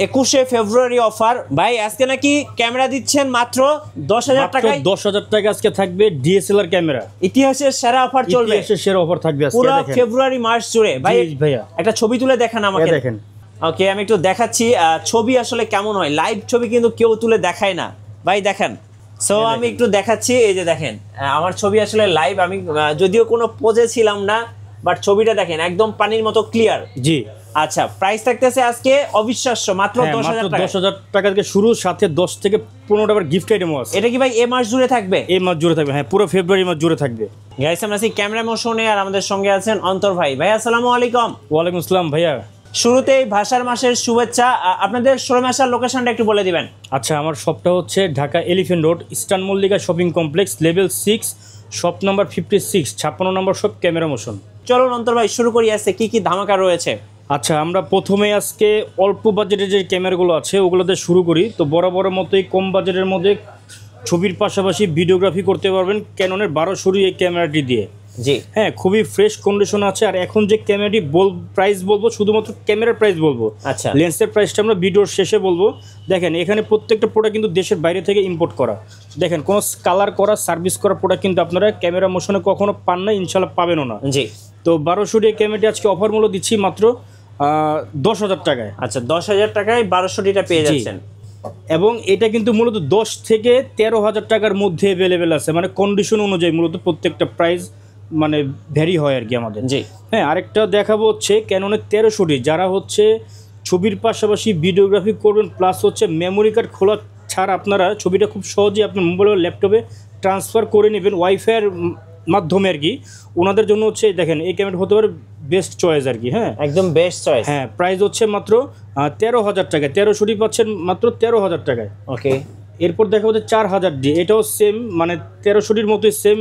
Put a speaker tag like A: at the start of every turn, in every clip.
A: 21শে ফেব্রুয়ারি offer ভাই, আজকে নাকি ক্যামেরা দিচ্ছেন মাত্র 10,000 টাকায়।
B: 10,000 টাকা আজকে থাকবে ডিএসএলআর ক্যামেরা।
A: ইতিহাসের সেরা অফার চলবে,
B: ইতিহাসের সেরা অফার থাকবে আজকে।
A: পুরো ফেব্রুয়ারি মাস জুড়ে। ভাই
B: ভাইয়া
A: একটা ছবি তুলে দেখান আমাকে।
B: দেখেন,
A: ওকে আমি একটু দেখাচ্ছি ছবি আসলে কেমন হয়। লাইভ ছবি কিন্তু কেউ তুলে দেখায় না ভাই, দেখেন। সো আমি একটু দেখাচ্ছি, এই যে দেখেন আমার ছবি আসলে লাইভ। আমি যদিও কোনো পোজে ছিলাম না, বাট ছবিটা দেখেন একদম পানির মতো ক্লিয়ার।
B: জি
A: আচ্ছা, প্রাইস থাকতেছে আজকে অবিশ্বাস্য মাত্র 10,000 টাকা।
B: 10,000 টাকা থেকে শুরু, সাথে 10 থেকে 15 টাকার গিফট আইটেমও আছে।
A: এটা কি ভাই এ মাস জুড়ে থাকবে?
B: এই মাস জুড়ে থাকবে, হ্যাঁ পুরো ফেব্রুয়ারি মাস জুড়ে থাকবে।
A: গাইস আমরা আছি ক্যামেরা মোশনে, আর আমাদের সঙ্গে আছেন অন্তর ভাই। ভাই আসসালামু আলাইকুম।
B: ওয়ালাইকুম আসসালাম ভাইয়া।
A: শুরুতেই ভাষার মাসের শুভেচ্ছা। আপনাদের শোরুম আসার লোকেশনটা একটু বলে দিবেন।
B: আচ্ছা, আমার শপটা হচ্ছে Dhaka elephant road, eastern Mallika shopping complex, level 6, shop number 56, 56 নম্বর শপ, ক্যামেরা মোশন।
A: চলুন অন্তর ভাই শুরু করি, আছে কি কি ধামাকা রয়েছে।
B: আচ্ছা, আমরা প্রথমে আজকে অল্প বাজেটের যে ক্যামেরাগুলো আছে ওগুলোতে শুরু করি। তো বড় মতোই কম বাজেটের মধ্যে ছবির পাশাপাশি ভিডিওগ্রাফি করতে পারবেন ক্যাননের 1200 এই ক্যামেরাটি দিয়ে।
A: জি
B: হ্যাঁ, খুবই ফ্রেশ কন্ডিশন আছে। আর এখন যে ক্যামেরাটি প্রাইস বলবো, শুধুমাত্র ক্যামেরার প্রাইস বলবো।
A: আচ্ছা,
B: লেন্সের প্রাইসটা আমরা ভিডিওর শেষে বলবো। দেখেন এখানে প্রত্যেকটা প্রোডাক্ট কিন্তু দেশের বাইরে থেকে ইম্পোর্ট করা। দেখেন কোনো কালার করা, সার্ভিস করা প্রোডাক্ট কিন্তু আপনারা ক্যামেরা মোশনে কখনো পান না, ইনশাল্লাহ পাবেনও না।
A: জি,
B: তো 1200 এই ক্যামেরাটি আজকে অফার মূল্য দিচ্ছি মাত্র 10,000 টাকায়।
A: আচ্ছা, 10,000 টাকায় 1200টা পেয়ে যাচ্ছেন।
B: এবং এটা কিন্তু মূলত 10 থেকে 13,000 টাকার মধ্যে অ্যাভেলেবেল আছে, মানে কন্ডিশন অনুযায়ী মূলত প্রত্যেকটা প্রাইস মানে ভ্যারি হয় আর কি আমাদের।
A: জি
B: হ্যাঁ, আরেকটা দেখাবো হচ্ছে ক্যাননের 1300, যারা হচ্ছে ছবির পাশাপাশি ভিডিওগ্রাফি করবেন, প্লাস হচ্ছে মেমোরি কার্ড খোলা ছাড়া আপনারা ছবিটা খুব সহজেই আপনার মোবাইল ও ল্যাপটপে ট্রান্সফার করে নেবেন ওয়াইফাইয়ের মাধ্যমে আর কি। ওনাদের জন্য হচ্ছে দেখেন এই ক্যামেরা হতে পারে বেস্ট চয়েস আর কি। হ্যাঁ,
A: একদম বেস্ট চয়েস।
B: হ্যাঁ, প্রাইস হচ্ছে মাত্র 13,000 টাকায়। 1300 পাচ্ছেন মাত্র 13,000 টাকায়।
A: ওকে,
B: এরপর দেখা হচ্ছে 4000D, এটাও সেম মানে 1300 মতোই সেম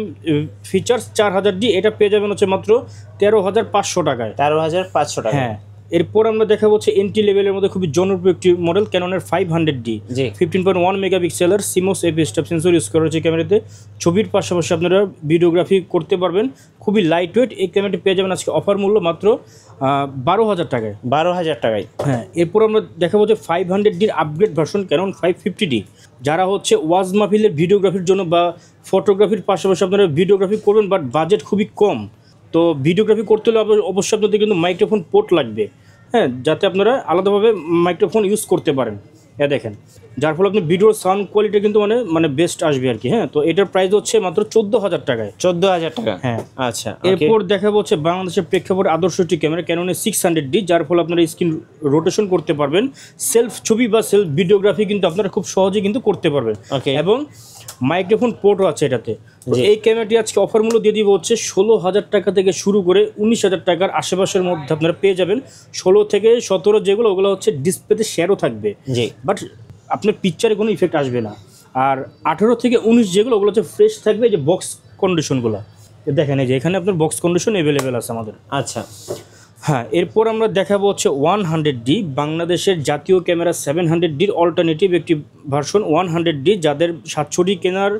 B: ফিচার্স। 4000D এটা পেয়ে যাবেন হচ্ছে মাত্র 13,500 টাকায়।
A: 13,500 টাকা।
B: হ্যাঁ, এরপর আমরা দেখা হচ্ছে এন্ট্রি লেভেলের মধ্যে খুবই জনপ্রিয় একটি মডেল ক্যাননের 500D, 15.1 মেগাপিক্সেলের সিমোস এপি স্টপ সেন্সর ইউজ করা হচ্ছে ক্যামেরাতে। ছবির পাশাপাশি আপনারা ভিডিওগ্রাফি করতে পারবেন, খুবই লাইট ওয়েট। এই ক্যামেরাটি পেয়ে যাবেন আজকে অফার মূল্য মাত্র 12,000 টাকায়।
A: 12,000 টাকায়।
B: হ্যাঁ, এরপর আমরা দেখাবো যে 500D upgrade version Canon 550D, যারা হচ্ছে ওয়াজ মাহফিলের ভিডিওগ্রাফির জন্য বা ফটোগ্রাফির পাশাপাশি আপনারা ভিডিওগ্রাফি করবেন, বাট বাজেট খুবই কম। তো ভিডিওগ্রাফি করতে হলে অবশ্যই আপনাদের কিন্তু মাইক্রোফোন পোর্ট লাগবে, হ্যাঁ, যাতে আপনারা আলাদাভাবে মাইক্রোফোন ইউজ করতে পারেন। দেখেন, যার ফলে আপনি ভিডিওর সাউন্ড কোয়ালিটি কিন্তু মানে বেস্ট আসবে আর কি। হ্যাঁ, তো এটার প্রাইস হচ্ছে মাত্র 14,000 টাকায়।
A: 14,000 টাকা।
B: হ্যাঁ,
A: আচ্ছা।
B: এরপর দেখাবো হচ্ছে বাংলাদেশের প্রেক্ষাপটে আদর্শ একটি ক্যামেরা ক্যাননের 600D, যার ফলে আপনারা স্ক্রিন রোটেশন করতে পারবেন। সেলফ ছবি বা সেলফ ভিডিওগ্রাফি কিন্তু আপনারা খুব সহজেই কিন্তু করতে পারবেন। এবং মাইক্রোফোন পোর্টও আছে এটাতে। এই ক্যামেরাটি আজকে অফার মূল্য দিয়ে দিব হচ্ছে 16,000 টাকা থেকে শুরু করে 19,000 টাকার আশেপাশের মধ্যে আপনারা পেয়ে যাবেন। 16 থেকে 17 যেগুলো, ওগুলো হচ্ছে ডিসপ্লেতে শেয়ারও থাকবে, বাট আপনার পিকচারে কোনো ইফেক্ট আসবে না। আর 18 থেকে 19 যেগুলো, ওগুলো হচ্ছে ফ্রেশ থাকবে। এই যে বক্স কন্ডিশনগুলো দেখেন, এই যে এখানে আপনার বক্স কন্ডিশন অ্যাভেলেবেল আছে আমাদের।
A: আচ্ছা,
B: হ্যাঁ, এরপর আমরা দেখাবো হচ্ছে 100D, বাংলাদেশের জাতীয় ক্যামেরা 700Dর অল্টারনেটিভ একটি ভার্সন 100D। যাদের 700D কেনার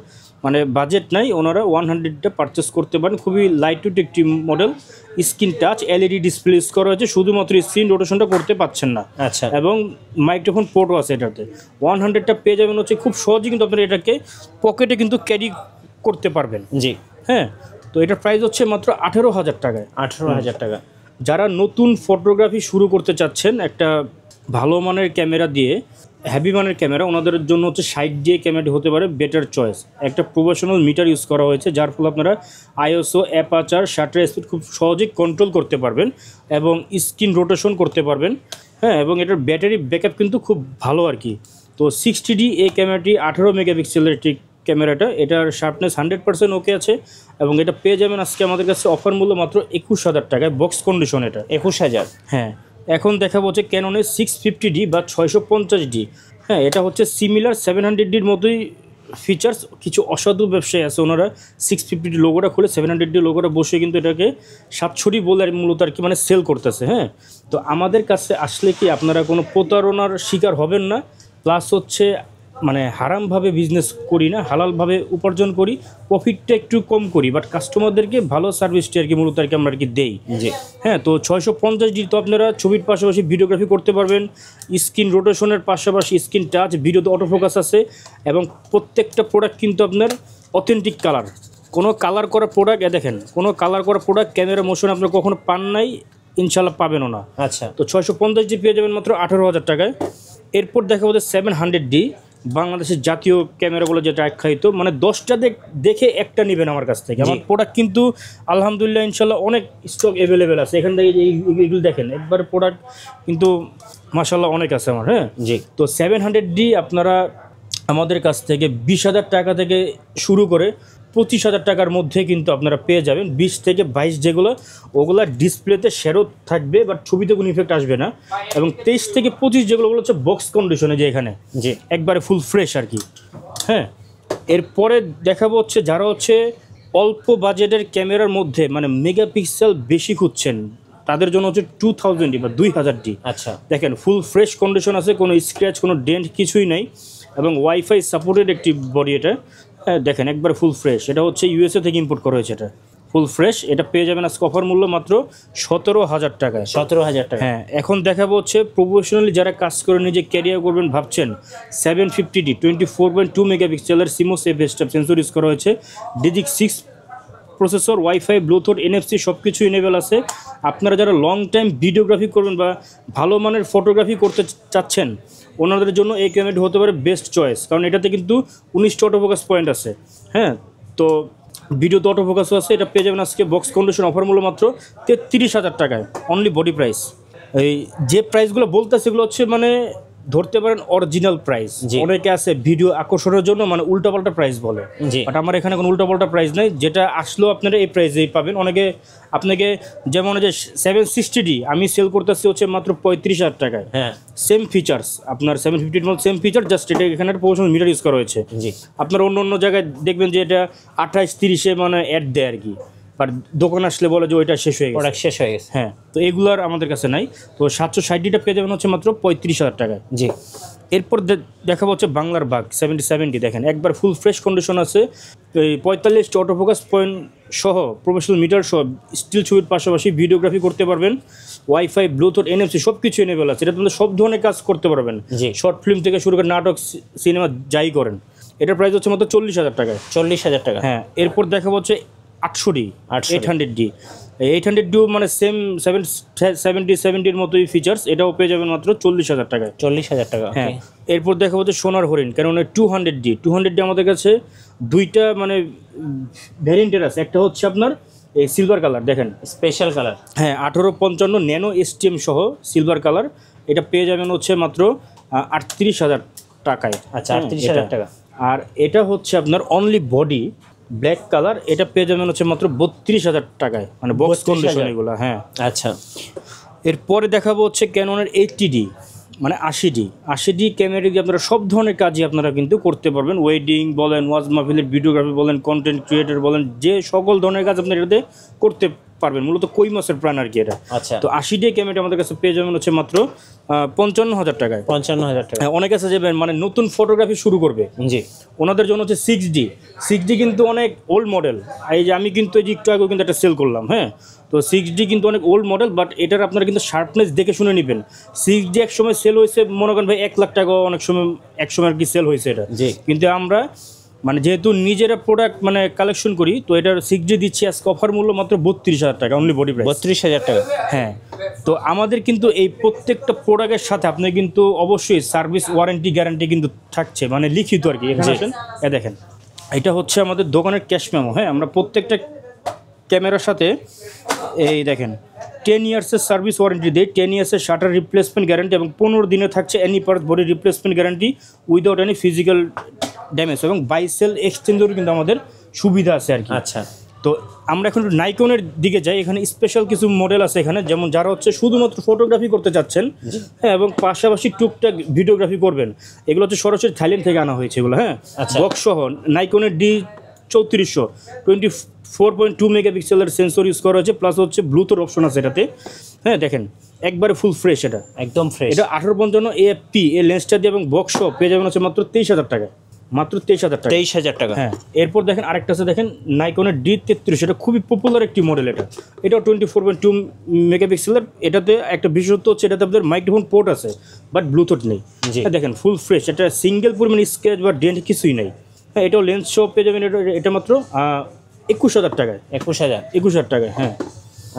B: মানে বাজেট নাই, ওনারা 100টা পারচেস করতে পারেন। খুবই লাইট ওয়েট একটি model, screen touch LED display use করা হয়েছে, শুধুমাত্র স্ক্রিন রোটেশনটা করতে পাচ্ছেন না।
A: আচ্ছা,
B: এবং মাইক্রোফোন পোর্টও আছে এটাতে। 100টা পেয়ে যাবেন হচ্ছে খুব সহজেই কিন্তু আপনারা এটাকে পকেটে কিন্তু ক্যারি করতে পারবেন।
A: জি,
B: হ্যাঁ, তো এটার প্রাইস হচ্ছে মাত্র 18,000 টাকায়।
A: 18,000 টাকা।
B: যারা নতুন ফটোগ্রাফি শুরু করতে চাচ্ছেন একটা ভালো মানের ক্যামেরা দিয়ে, হ্যাভি মানের ক্যামেরা, ওনাদের জন্য হচ্ছে 60D ক্যামেরাটি হতে পারে বেটার চয়েস। একটা প্রফেশনাল মিটার ইউজ করা হয়েছে, যার ফলে আপনারা আইএসও, অ্যাপারচার, শাটার স্পিড খুব সহজেই কন্ট্রোল করতে পারবেন এবং স্ক্রিন রোটেশন করতে পারবেন। হ্যাঁ, এবং এটার ব্যাটারি ব্যাকআপ কিন্তু খুব ভালো আর কি। তো 60D এই ক্যামেরাটি 18 মেগাপিক্সেলের একটি ক্যামেরাটা, এটার শার্পনেস 100% ওকে আছে। এবং এটা পেয়ে যাবেন আজকে আমাদের কাছে অফার মূল্য মাত্র 21,000 টাকায়, বক্স কন্ডিশন এটা 21,000। হ্যাঁ, এখন দেখাবো হচ্ছে ক্যাননের 650D বা 650D। হ্যাঁ, এটা হচ্ছে সিমিলার 700Dর মতোই ফিচার্স। কিছু অসাধু ব্যবসায়ী আছে, ওনারা 650D লোগোটা খুলে 700D লোগোটা বসে কিন্তু এটাকে 700D বলে আর মূলত আর কি মানে সেল করতেছে। হ্যাঁ, তো আমাদের কাছে আসলে কি আপনারা কোনো প্রতারণার শিকার হবেন না, প্লাস হচ্ছে মানে হারামভাবে বিজনেস করি না, হালালভাবে উপার্জন করি, প্রফিটটা একটু কম করি, বাট কাস্টমারদেরকে ভালো সার্ভিসটি আর কি মূলত আর কি আমরা আর কি দেই।
A: জি
B: হ্যাঁ, তো 650 তো আপনারা ছবির পাশাপাশি ভিডিওগ্রাফি করতে পারবেন, স্ক্রিন রোটেশনের পাশাপাশি স্ক্রিন টাচ, ভিডিওতে অটোফোকাস আছে, এবং প্রত্যেকটা প্রোডাক্ট কিন্তু আপনার অথেন্টিক কালার, কোনো কালার করা প্রোডাক্ট দেখেন, কোনো কালার করা প্রোডাক্ট ক্যামেরা মোশন আপনারা কখনো পান নাই, ইনশাল্লাহ পাবেনও না।
A: আচ্ছা,
B: তো 650 পেয়ে যাবেন মাত্র 18,000 টাকায়। এরপর দেখা হচ্ছে 700D, বাংলাদেশের জাতীয় ক্যামেরাগুলো যেটা আখ্যায়িত, মানে 10টা দেখে একটা নেবেন আমার কাছ থেকে। আমার প্রোডাক্ট কিন্তু আলহামদুলিল্লাহ ইনশাল্লাহ অনেক স্টক অ্যাভেলেবেল আছে, এখান থেকে এইগুলো দেখেন একবার প্রোডাক্ট কিন্তু মাশাল্লাহ অনেক আছে আমার। হ্যাঁ
A: জি।
B: তো 700D আপনারা আমাদের কাছ থেকে 20,000 টাকা থেকে শুরু করে 25,000 টাকার মধ্যে কিন্তু আপনারা পেয়ে যাবেন। 20 থেকে 22 যেগুলো, ওগুলা ডিসপ্লেতে শেরো থাকবে, বাট ছবিতে কোনো ইফেক্ট আসবে না। এবং 23 থেকে 25 যেগুলো হচ্ছে বক্স কন্ডিশনে, যে এখানে
A: জি
B: একবারে ফুল ফ্রেশ আর কি। হ্যাঁ, এরপরে দেখাবো হচ্ছে যারা হচ্ছে অল্প বাজেটের ক্যামেরার মধ্যে মানে মেগাপিক্সেল বেশি খুঁজছেন, তাদের জন্য হচ্ছে 2000D বা 2000D।
A: আচ্ছা,
B: দেখেন ফুল ফ্রেশ কন্ডিশন আছে, কোনো স্ক্র্যাচ, কোনো ডেন্ট কিছুই নাই, এবং ওয়াইফাই সাপোর্টেড একটি বডি এটা। হ্যাঁ দেখেন একবার ফুল ফ্রেশ, এটা হচ্ছে ইউএসএ থেকে ইম্পোর্ট করা হয়েছে, এটা ফুল ফ্রেশ। এটা পেয়ে যাবেন আজকে অফার মূল্য মাত্র 17,000 টাকায়।
A: 17,000 টাকা।
B: হ্যাঁ, এখন দেখাবো হচ্ছে প্রফেশনালি যারা কাজ করে নিজে ক্যারিয়ার করবেন ভাবছেন, 750D 24.2 মেগাপিক্সেলের CMOS F step sensor use করা হয়েছে, DIGIC 6 processor, wifi, Bluetooth, NFC সব কিছু এনেবেল আছে। আপনারা যারা লং টাইম ভিডিওগ্রাফি করবেন বা ভালো মানের ফটোগ্রাফি করতে চাচ্ছেন, ওনাদের জন্য এই ক্যামেরাটি হতে পারে বেস্ট চয়েস, কারণ এটাতে কিন্তু 19টা অটোফোকাস পয়েন্ট আছে। হ্যাঁ, তো ভিডিওতে অটোফোকাসও আছে। এটা পেয়ে যাবেন আজকে বক্স কন্ডিশন অফার মূল্য মাত্র 33,000 টাকায়, অনলি বডি প্রাইস। এই যে প্রাইসগুলো বলতে সেগুলো হচ্ছে মানে ধরতে পারেন অরিজিনাল প্রাইস। অনেকে আছে ভিডিও আকর্ষণের জন্য মানে উল্টাপাল্টা প্রাইস বলে, বাট আমার এখানে কোনো উল্টাপাল্টা প্রাইস নাই, যেটা আসলেও আপনারা এই প্রাইসেই পাবেন। অনেকে আপনাকে যেমন যে 760D আমি সেল করতেছি হচ্ছে মাত্র 35,000 টাকায়।
A: হ্যাঁ,
B: সেম ফিচার্স, আপনার 750 মধ্যে সেম ফিচার, জাস্ট এটা এখানে প্রফেশনাল মিটার ইউজ করা হয়েছে।
A: জি।
B: আপনার অন্য অন্য জায়গায় দেখবেন যে এটা 28-30-এ মানে অ্যাড দেয় আর কি, আর দোকান আসলে বলে যে ওইটা শেষ হয়ে গেছে,
A: প্রোডাক্ট শেষ হয়ে গেছে।
B: হ্যাঁ, তো এগুলার আমাদের কাছে নাই। তো 760টা পেয়ে যাবেন হচ্ছে মাত্র 35,000 টাকায়।
A: জি।
B: এরপর দেখাবো হচ্ছে বাংলার বাগ 7070, দেখেন একবার ফুল ফ্রেশ কন্ডিশন আছে, এই 45টা অটোফোকাস পয়েন্ট সহ, প্রফেশনাল মিটার সহ, স্টিল ছবির পাশাপাশি ভিডিওগ্রাফি করতে পারবেন, ওয়াইফাই, ব্লুটুথ, এনএফসি সব কিছু এনেবেল আছে। এটা আপনাদের সব ধরনের কাজ করতে পারবেন, শর্ট ফিল্ম থেকে শুরু করে নাটক, সিনেমা যাই করেন। এটার প্রাইস হচ্ছে মাত্র 40,000 টাকায়।
A: 40,000 টাকা।
B: হ্যাঁ, এরপর দেখাবো হচ্ছে 800D 800D। 800D মানে সেম 70-70-এর মতোই ফিচার্স, এটাও পেয়ে যাবেন মাত্র 40,000 টাকায়।
A: 40,000 টাকা।
B: হ্যাঁ, এরপর দেখা হচ্ছে সোনার হরিণ, কারণ 200D আমাদের কাছে দুইটা মানে ভ্যারিয়েন্টের আছে। একটা হচ্ছে আপনার এই সিলভার কালার, দেখেন
A: স্পেশাল কালার।
B: হ্যাঁ, 1855 ন্যানো STM সহ সিলভার কালার, এটা পেয়ে যাবেন হচ্ছে মাত্র 38,000 টাকায়।
A: আচ্ছা, 38,000 টাকা।
B: আর এটা হচ্ছে আপনার অনলি বডি ব্ল্যাক কালার, এটা পেয়ে যাবেন হচ্ছে মাত্র 32,000 টাকায়, মানে বক্স কন্ডিশন এগুলো। হ্যাঁ,
A: আচ্ছা।
B: এরপরে দেখাবো হচ্ছে ক্যাননের 80D মানে 80D ক্যামেরা দিয়ে আপনারা সব ধরনের কাজই আপনারা কিন্তু করতে পারবেন। ওয়েডিং বলেন, ওয়াজ মাহফিলের ভিডিওগ্রাফি বলেন, কন্টেন্ট ক্রিয়েটর বলেন, যে সকল ধরনের কাজ আপনারা এটাতে করতে পারবেন। মূলত কই মাছের প্রাণ আর কি এটা।
A: আচ্ছা।
B: তো 80D ক্যামেরা আমাদের কাছে পেয়ে যাবেন হচ্ছে মাত্র 55,000 টাকায়।
A: 55,000 টাকা।
B: অনেক আছে যে মানে নতুন ফটোগ্রাফি শুরু করবে,
A: জি,
B: ওনাদের জন্য হচ্ছে 6D কিন্তু অনেক ওল্ড মডেল। এই যে আমি কিন্তু এই যে একটু আগেও কিন্তু একটা সেল করলাম। হ্যাঁ, তো 6D কিন্তু অনেক ওল্ড মডেল, বাট এটার আপনারা কিন্তু শার্পনেস দেখে শুনে নেবেন। 6D এক সময় সেল হয়েছে মনে করেন ভাই 1 লাখ টাকা, অনেক সময় এক সময় আর কি সেল হয়েছে এটা। কিন্তু আমরা মানে যেহেতু নিজেরা প্রোডাক্ট মানে কালেকশন করি, তো এটার 6D দিচ্ছি আজকে অফার মূল্য মাত্র 32,000 টাকা, অনলি বডি প্রাইস
A: 32,000 টাকা।
B: হ্যাঁ, তো আমাদের কিন্তু এই প্রত্যেকটা প্রোডাক্টের সাথে আপনি কিন্তু অবশ্যই সার্ভিস ওয়ারেন্টি গ্যারান্টি কিন্তু থাকছে, মানে লিখিত আর কি। এখানে আসেন, দেখেন এটা হচ্ছে আমাদের দোকানের ক্যাশ মেমো। হ্যাঁ, আমরা প্রত্যেকটা ক্যামেরার সাথে এই দেখেন 10 ইয়ার্সের সার্ভিস ওয়ারেন্টি দেয়, 10 ইয়ার্সের শাটার রিপ্লেসমেন্ট গ্যারান্টি, এবং 15 দিনে থাকছে any parts body replacement guarantee without any physical damage, এবং বাই সেল এক্সচেঞ্জেরও কিন্তু আমাদের সুবিধা আছে আর কি।
A: আচ্ছা,
B: তো আমরা এখন নাইকনের দিকে যাই। এখানে স্পেশাল কিছু মডেল আছে এখানে, যেমন যারা হচ্ছে শুধুমাত্র ফটোগ্রাফি করতে চাচ্ছেন, হ্যাঁ, এবং পাশাপাশি টুকটাক ভিডিওগ্রাফি করবেন, এগুলো হচ্ছে সরাসরি থাইল্যান্ড থেকে আনা হয়েছে এগুলো। হ্যাঁ, বক্স সহ নাইকনের 3400 24.2 মেগাপিক্সেলের সেন্সর ইউজ করা হয়েছে, প্লাস হচ্ছে ব্লুটুথ অপশন আছে এটাতে। হ্যাঁ দেখেন একবারে ফুল ফ্রেশ, এটা
A: একদম ফ্রেশ।
B: এটা 1855 AFP এই লেন্সটা দিয়ে এবং বক্স সহ পেয়ে যাবেন হচ্ছে মাত্র 23,000 টাকা, মাত্র 23,000 টাকা।
A: 23,000 টাকা।
B: হ্যাঁ এরপর দেখেন আরেকটা আছে, দেখেন নাইকনের D33, এটা খুবই পপুলার একটি মডেল। এটাও 24.2 মেগাপিক্সেলের। এটাতে একটা বিশেষত্ব হচ্ছে এটাতে আপনাদের মাইক্রোফোন পোর্ট আছে বাট ব্লুটুথ নেই। দেখেন ফুল ফ্রেশ, এটা সিঙ্গেল পরিমাণ স্ক্র্যাচ বা ডেন্ট কিছুই নেই। হ্যাঁ এটাও লেন্স সহ পেয়ে যাবেন এটা মাত্র 21,000 টাকায়। 21,000 টাকায়। হ্যাঁ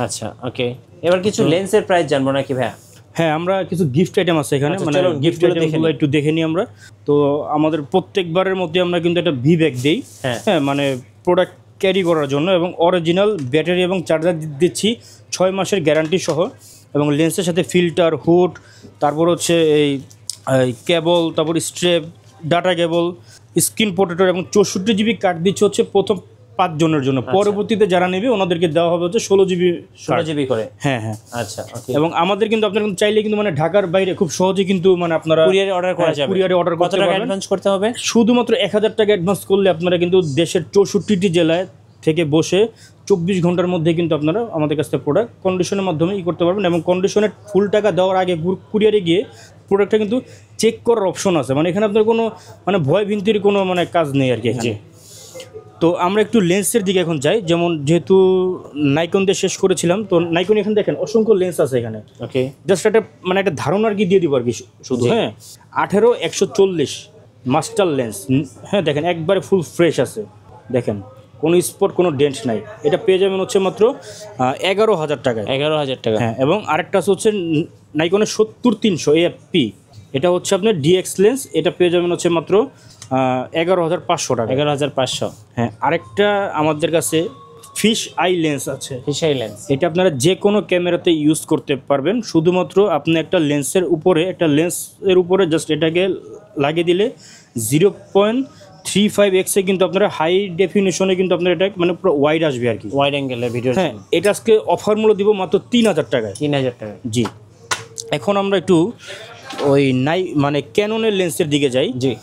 A: আচ্ছা ওকে, এবার কিছু লেন্সের প্রাইস জানবো নাকি ভাইয়া?
B: হ্যাঁ আমরা কিছু গিফট আইটেম আছে এখানে, মানে গিফট আইটেমগুলো একটু দেখে নিই আমরা। তো আমাদের প্রত্যেকবারের মধ্যে আমরা কিন্তু একটা ভি ব্যাগ দিই, হ্যাঁ মানে প্রোডাক্ট ক্যারি করার জন্য, এবং অরিজিনাল ব্যাটারি এবং চার্জার দিচ্ছি 6 মাসের গ্যারান্টি সহ, এবং লেন্সের সাথে ফিল্টার, হুড, তারপর হচ্ছে এই কেবল, তারপর strap, data cable, screen protector, এবং 64 জিবি কার্ড দিচ্ছে হচ্ছে প্রথম 5 জনের জন্য। পরবর্তীতে যারা নেবে ওনাদেরকে দেওয়া হবে হচ্ছে 16 জিবি করে। হ্যাঁ হ্যাঁ
A: আচ্ছা ওকে।
B: এবং আমাদের কিন্তু আপনারা কিন্তু চাইলে কিন্তু মানে ঢাকার বাইরে খুব সহজে কিন্তু মানে আপনারা
A: কুরিয়ারে অর্ডার করা যাবে।
B: কুরিয়ারে অর্ডার করতে পারবেন।
A: অ্যাডভান্স করতে হবে?
B: শুধুমাত্র 1000 টাকা অ্যাডভান্স করলে আপনারা কিন্তু দেশের 64টি জেলায় থেকে বসে 24 ঘন্টার মধ্যে কিন্তু আপনারা আমাদের কাছ থেকে প্রোডাক্ট কন্ডিশনের মাধ্যমে করতে পারবেন। এবং কন্ডিশনের ফুল টাকা দেওয়ার আগে কুরিয়ারে গিয়ে প্রোডাক্টটা কিন্তু চেক করার অপশন আছে, মানে এখানে আপনার কোনো মানে ভয় ভীতির কোনো মানে কাজ নেই আর কি এখানে। তো আমরা একটু লেন্সের দিকে এখন যাই, যেমন যেহেতু নাইকন দিয়ে শেষ করেছিলাম, তো নাইকন এখানে দেখেন অসংখ্য লেন্স আছে এখানে। ওকে, জাস্ট একটা মানে একটা ধারণা আর কি দিয়ে দিব আর কি শুধু। হ্যাঁ 18-140 মাস্টার লেন্স। হ্যাঁ দেখেন একবারে ফুল ফ্রেশ আছে, দেখেন কোনো স্পট কোনো ডেন্ট নাই। এটা পেয়ে যাবেন হচ্ছে মাত্র 11,000 টাকায়।
A: 11,000 টাকা।
B: হ্যাঁ এবং আরেকটা হচ্ছে নাইকনের 70-300 AFP, এটা হচ্ছে আপনার DX লেন্স। এটা পেয়ে যাবেন হচ্ছে মাত্র 11,500 টাকা।
A: 11,500।
B: হ্যাঁ আরেকটা আমাদের কাছে ফিশ আই লেন্স আছে।
A: ফিশ আই লেন্স, এটা
B: আপনারা যে কোনো ক্যামেরাতে ইউজ করতে পারবেন। শুধুমাত্র আপনি একটা লেন্সের উপরে জাস্ট এটাকে লাগিয়ে দিলে 0.35x কিন্তু আপনারা হাই ডেফিনিশনে কিন্তু আপনার এটা মানে পুরো ওয়াইড আসবে আর কি,
A: ওয়াইড অ্যাঙ্গেলের ভিডিও।
B: হ্যাঁ এটা আজকে অফার মূল্য দিব মাত্র 3,000 টাকায়।
A: 3,000 টাকা।
B: জি এখন আমরা একটু ওই মানে ক্যাননের লেন্সের দিকে যাই।
A: জি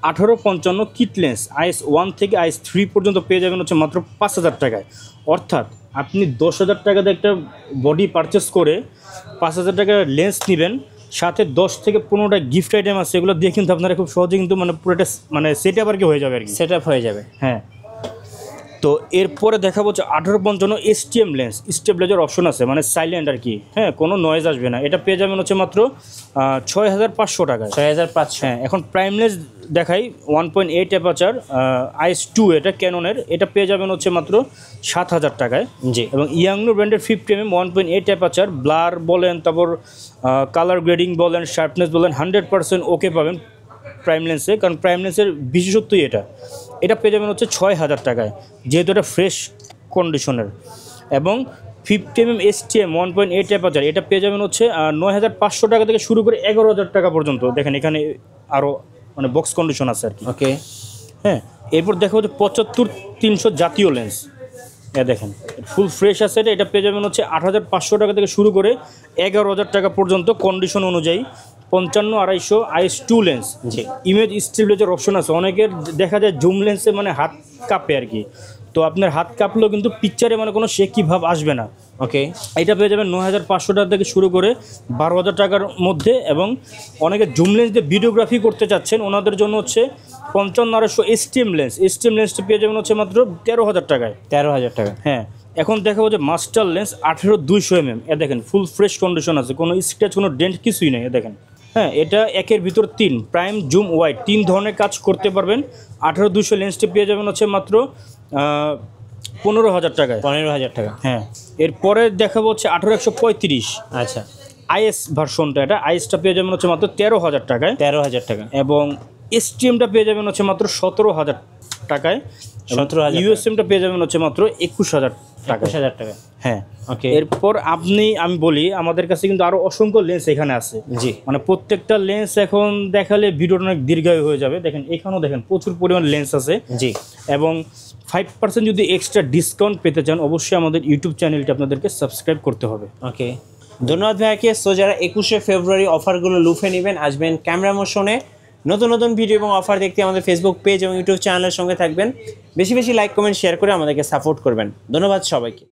B: 1855 কিট লেন্স IS-1 থেকে IS-3 পর্যন্ত পেয়ে যাবেন হচ্ছে মাত্র 5,000 টাকায়। অর্থাৎ আপনি 10,000 টাকাতে একটা বডি পারচেস করে 5,000 টাকার লেন্স নেবেন, সাথে 10 থেকে 15টা গিফট আইটেম আছে, এগুলো দিয়ে কিন্তু আপনারা খুব সহজে কিন্তু মানে পুরোটা মানে সেট আপ আর কি হয়ে যাবে আর কি,
A: সেট আপ হয়ে যাবে।
B: হ্যাঁ তো এরপরে দেখাবো হচ্ছে 1855 STM লেন্স, স্টেবিলাইজার অপশন আছে, মানে সাইলেন্ট আর কি। হ্যাঁ কোনো নয়েজ আসবে না। এটা পেয়ে যাবেন হচ্ছে মাত্র 6,500 টাকায়।
A: 6,500।
B: হ্যাঁ এখন প্রাইম লেন্স দেখাই 1.8 অ্যাপারচার IS-2, এটা ক্যাননের। এটা পেয়ে যাবেন হচ্ছে মাত্র 7,000 টাকায়।
A: জি
B: এবং ইয়াংনো ব্র্যান্ডের 50mm 1.8 অ্যাপারচার, ব্লার বলেন, তারপর কালার গ্রেডিং বলেন, শার্পনেস বলেন, 100% ওকে পাবেন প্রাইম লেন্সে, কারণ প্রাইম লেন্সের বিশেষত্বই এটা পেয়ে যাবেন হচ্ছে 6,000 টাকায়, যেহেতু এটা ফ্রেশ কন্ডিশনের। এবং 50mm STM 1.8 অ্যাপারচার, এটা পেয়ে যাবেন হচ্ছে 9,500 টাকা থেকে শুরু করে 11,000 টাকা পর্যন্ত। দেখেন এখানে আরও মানে বক্স কন্ডিশন আছে আর কি।
A: ওকে
B: হ্যাঁ এরপর দেখা হচ্ছে 75-300 জাতীয় লেন্স। দেখেন ফুল ফ্রেশ আছে। এটা পেয়ে যাবেন হচ্ছে 8,500 টাকা থেকে শুরু করে 11,000 টাকা পর্যন্ত কন্ডিশন অনুযায়ী। 55-250 IS-2 লেন্স।
A: জি
B: ইমেজ স্টেবিলাইজার অপশন আছে। অনেকের দেখা যায় জুম লেন্সে মানে হাত কাঁপে আর কি, তো আপনার হাত কাঁপলেও কিন্তু পিকচারে মানে কোনো শেকি ভাব আসবে না।
A: ওকে
B: এটা পেয়ে যাবেন 9,500 টাকা থেকে শুরু করে 12,000 টাকার মধ্যে। এবং অনেকে জুম লেন্স দিয়ে ভিডিওগ্রাফি করতে চাচ্ছেন, ওনাদের জন্য হচ্ছে 55-250 STM লেন্সটি পেয়ে যাবেন হচ্ছে মাত্র 13,000 টাকায়।
A: 13,000 টাকা।
B: হ্যাঁ এখন দেখাবো যে মাস্টার লেন্স 18-200 এ দেখেন ফুল ফ্রেশ কন্ডিশন আছে, কোনো স্ক্র্যাচ কোনো ডেন্ট কিছুই নেই। দেখেন হ্যাঁ এটা একের ভিতর 3 প্রাইম জুম ওয়াইড 3 ধরনের কাজ করতে পারবেন। 18-200 লেন্সটি পেয়ে যাবেন হচ্ছে মাত্র 15,000 টাকায়।
A: 15,000 টাকা।
B: হ্যাঁ এরপরে দেখাবো হচ্ছে 18-135।
A: আচ্ছা
B: IS ভার্সনটা, এটা IS-টা পেয়ে যাবেন হচ্ছে মাত্র 13,000 টাকায়।
A: 13,000 টাকা।
B: এবং STM-টা পেয়ে যাবেন হচ্ছে মাত্র 17,000 টাকায়।
A: 17,000।
B: USM-টা পেয়ে যাবেন হচ্ছে মাত্র 21,000 টাকা।
A: 21,000 টাকা।
B: হ্যাঁ
A: ওকে
B: এরপর আমি বলি আমাদের কাছে কিন্তু আরো অসংখ্য লেন্স এখানে আছে।
A: জি
B: মানে প্রত্যেকটা লেন্স এখন দেখালে ভিডিওটা অনেক দীর্ঘায়ু হয়ে যাবে। দেখেন এখানেও দেখেন প্রচুর পরিমাণ লেন্স আছে।
A: জি
B: এবং 5% যদি এক্সট্রা ডিসকাউন্ট পেতে চান অবশ্যই আমাদের ইউটিউব চ্যানেলটি আপনাদেরকে সাবস্ক্রাইব করতে হবে।
A: ওকে ধন্যবাদ ভাইয়াকে। সো যারা 21শে ফেব্রুয়ারি অফারগুলো লুফে নেবেন, আসবেন ক্যামেরা মোশনে, নতুন নতুন ভিডিও এবং অফার দেখতে আমাদের ফেসবুক পেজ এবং ইউটিউব চ্যানেলের সঙ্গে থাকবেন। বেশি বেশি লাইক কমেন্ট শেয়ার করে আমাদেরকে সাপোর্ট করবেন। ধন্যবাদ সবাইকে।